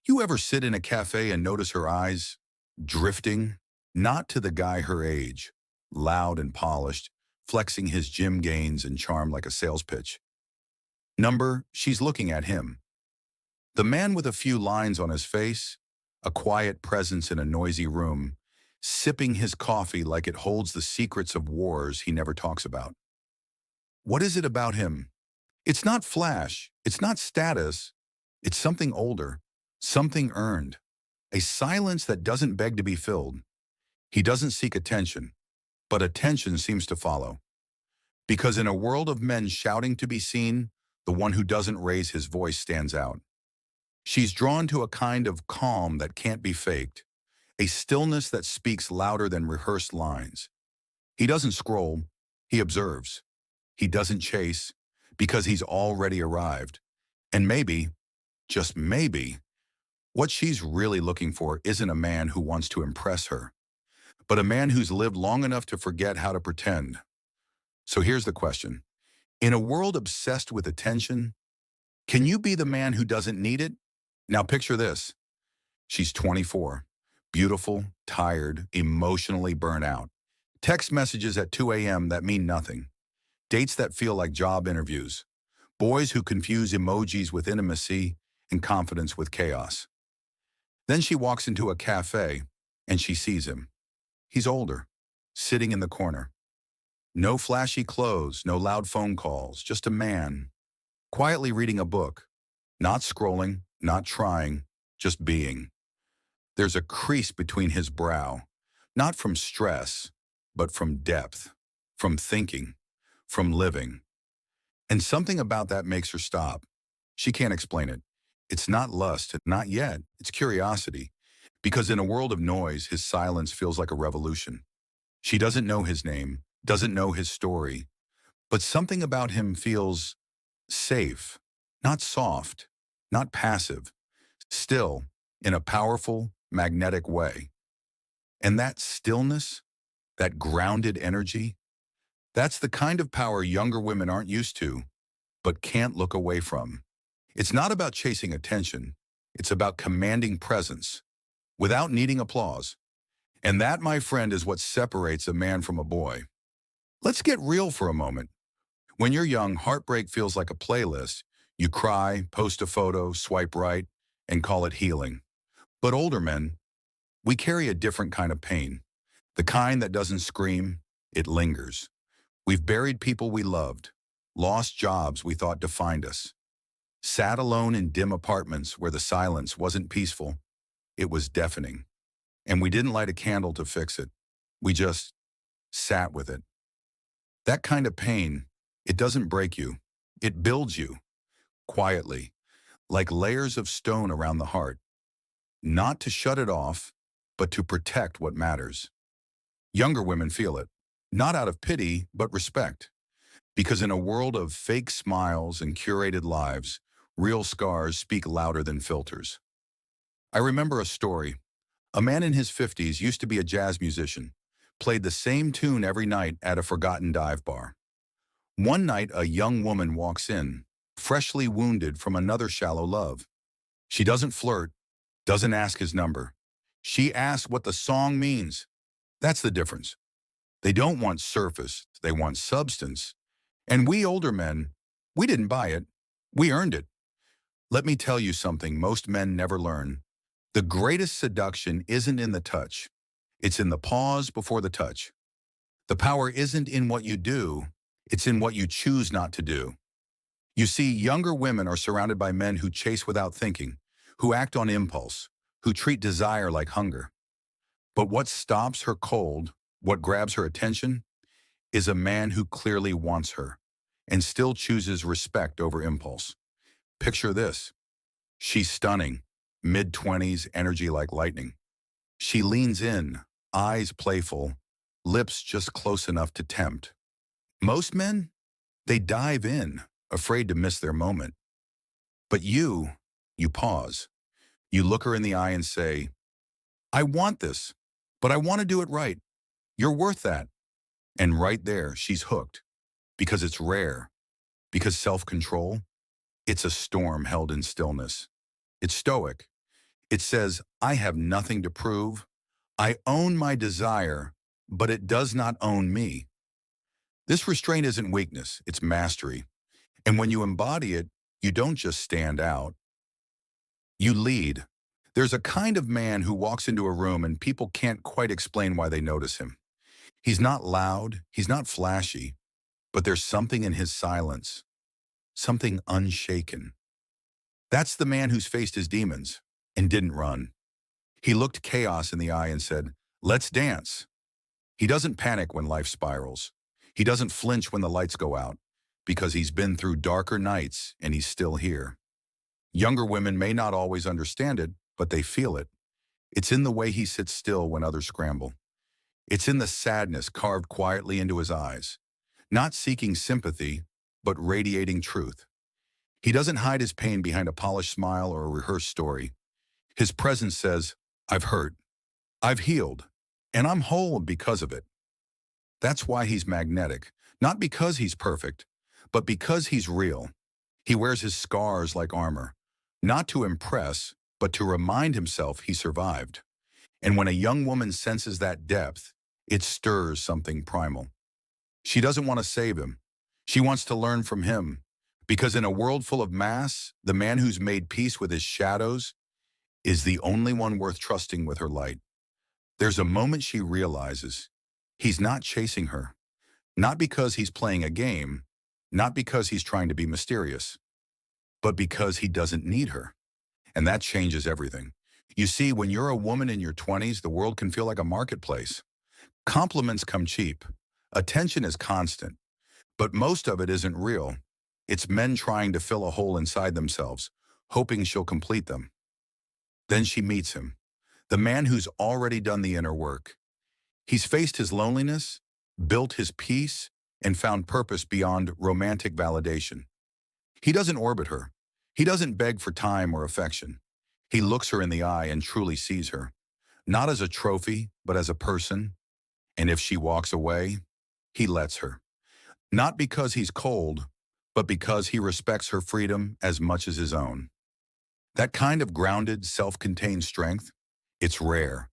You ever sit in a cafe and notice her eyes drifting? Not to the guy her age, loud and polished, flexing his gym gains and charm like a sales pitch. Number, she's looking at him. The man with a few lines on his face, a quiet presence in a noisy room, sipping his coffee like it holds the secrets of wars he never talks about. What is it about him? It's not flash, it's not status, it's something older, something earned, a silence that doesn't beg to be filled. He doesn't seek attention, but attention seems to follow. Because in a world of men shouting to be seen, the one who doesn't raise his voice stands out. She's drawn to a kind of calm that can't be faked, a stillness that speaks louder than rehearsed lines. He doesn't scroll, he observes. He doesn't chase, because he's already arrived. And maybe, just maybe, what she's really looking for isn't a man who wants to impress her, but a man who's lived long enough to forget how to pretend. So here's the question. In a world obsessed with attention, can you be the man who doesn't need it? Now picture this. She's 24, beautiful, tired, emotionally burnt out. Text messages at 2 a.m. that mean nothing. Dates that feel like job interviews. Boys who confuse emojis with intimacy and confidence with chaos. Then she walks into a cafe and she sees him. He's older, sitting in the corner. No flashy clothes, no loud phone calls, just a man, quietly reading a book, not scrolling, not trying, just being. There's a crease between his brow, not from stress, but from depth, from thinking, from living. And something about that makes her stop. She can't explain it. It's not lust, not yet. It's curiosity. Because in a world of noise, his silence feels like a revolution. She doesn't know his name, doesn't know his story, but something about him feels safe, not soft, not passive, still in a powerful, magnetic way. And that stillness, that grounded energy, that's the kind of power younger women aren't used to, but can't look away from. It's not about chasing attention. It's about commanding presence without needing applause. And that, my friend, is what separates a man from a boy. Let's get real for a moment. When you're young, heartbreak feels like a playlist. You cry, post a photo, swipe right, and call it healing. But older men, we carry a different kind of pain. The kind that doesn't scream, it lingers. We've buried people we loved, lost jobs we thought defined us, sat alone in dim apartments where the silence wasn't peaceful, it was deafening. And we didn't light a candle to fix it. We just sat with it. That kind of pain, it doesn't break you. It builds you, quietly, like layers of stone around the heart. Not to shut it off, but to protect what matters. Younger women feel it, not out of pity, but respect. Because in a world of fake smiles and curated lives, real scars speak louder than filters. I remember a story. A man in his 50s used to be a jazz musician, played the same tune every night at a forgotten dive bar. One night, a young woman walks in, freshly wounded from another shallow love. She doesn't flirt, doesn't ask his number. She asks what the song means. That's the difference. They don't want surface, they want substance. And we older men, we didn't buy it, we earned it. Let me tell you something most men never learn. The greatest seduction isn't in the touch. It's in the pause before the touch. The power isn't in what you do, it's in what you choose not to do. You see, younger women are surrounded by men who chase without thinking, who act on impulse, who treat desire like hunger. But what stops her cold, what grabs her attention, is a man who clearly wants her and still chooses respect over impulse. Picture this. She's stunning, mid-20s, energy like lightning. She leans in, eyes playful, lips just close enough to tempt. Most men, they dive in, afraid to miss their moment. But you pause. You look her in the eye and say, I want this, but I want to do it right. You're worth that. And right there, she's hooked. Because it's rare. Because self-control, it's a storm held in stillness. It's stoic. It says, I have nothing to prove. I own my desire, but it does not own me. This restraint isn't weakness, it's mastery. And when you embody it, you don't just stand out, you lead. There's a kind of man who walks into a room and people can't quite explain why they notice him. He's not loud, he's not flashy, but there's something in his silence, something unshaken. That's the man who's faced his demons and didn't run. He looked chaos in the eye and said, let's dance. He doesn't panic when life spirals. He doesn't flinch when the lights go out, because he's been through darker nights and he's still here. Younger women may not always understand it, but they feel it. It's in the way he sits still when others scramble. It's in the sadness carved quietly into his eyes, not seeking sympathy, but radiating truth. He doesn't hide his pain behind a polished smile or a rehearsed story. His presence says, I've hurt, I've healed, and I'm whole because of it. That's why he's magnetic, not because he's perfect, but because he's real. He wears his scars like armor, not to impress, but to remind himself he survived. And when a young woman senses that depth, it stirs something primal. She doesn't want to save him. She wants to learn from him. Because in a world full of mass, the man who's made peace with his shadows is the only one worth trusting with her light. There's a moment she realizes he's not chasing her, not because he's playing a game, not because he's trying to be mysterious, but because he doesn't need her. And that changes everything. You see, when you're a woman in your 20s, the world can feel like a marketplace. Compliments come cheap. Attention is constant. But most of it isn't real. It's men trying to fill a hole inside themselves, hoping she'll complete them. Then she meets him, the man who's already done the inner work. He's faced his loneliness, built his peace, and found purpose beyond romantic validation. He doesn't orbit her. He doesn't beg for time or affection. He looks her in the eye and truly sees her, not as a trophy, but as a person. And if she walks away, he lets her. Not because he's cold, but because he respects her freedom as much as his own. That kind of grounded, self-contained strength, it's rare.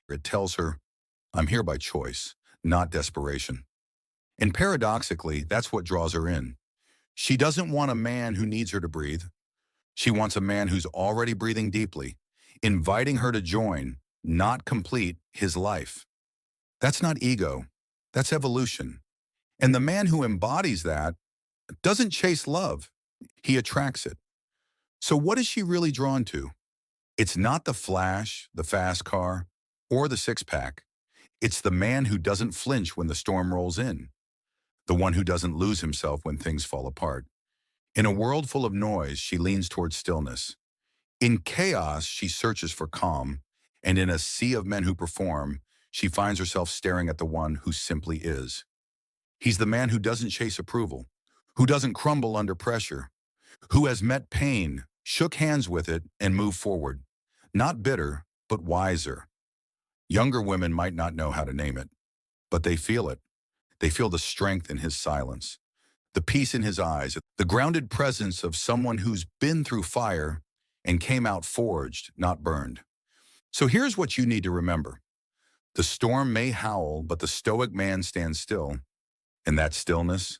It tells her, I'm here by choice, not desperation. And paradoxically, that's what draws her in. She doesn't want a man who needs her to breathe. She wants a man who's already breathing deeply, inviting her to join, not complete, his life. That's not ego. That's evolution. And the man who embodies that doesn't chase love. He attracts it. So what is she really drawn to? It's not the flash, the fast car, or the six-pack. It's the man who doesn't flinch when the storm rolls in. The one who doesn't lose himself when things fall apart. In a world full of noise, she leans towards stillness. In chaos, she searches for calm. And in a sea of men who perform, she finds herself staring at the one who simply is. He's the man who doesn't chase approval, who doesn't crumble under pressure, who has met pain, shook hands with it, and moved forward. Not bitter, but wiser. Younger women might not know how to name it, but they feel it. They feel the strength in his silence, the peace in his eyes, the grounded presence of someone who's been through fire and came out forged, not burned. So here's what you need to remember. The storm may howl, but the stoic man stands still. And that stillness,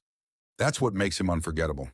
that's what makes him unforgettable.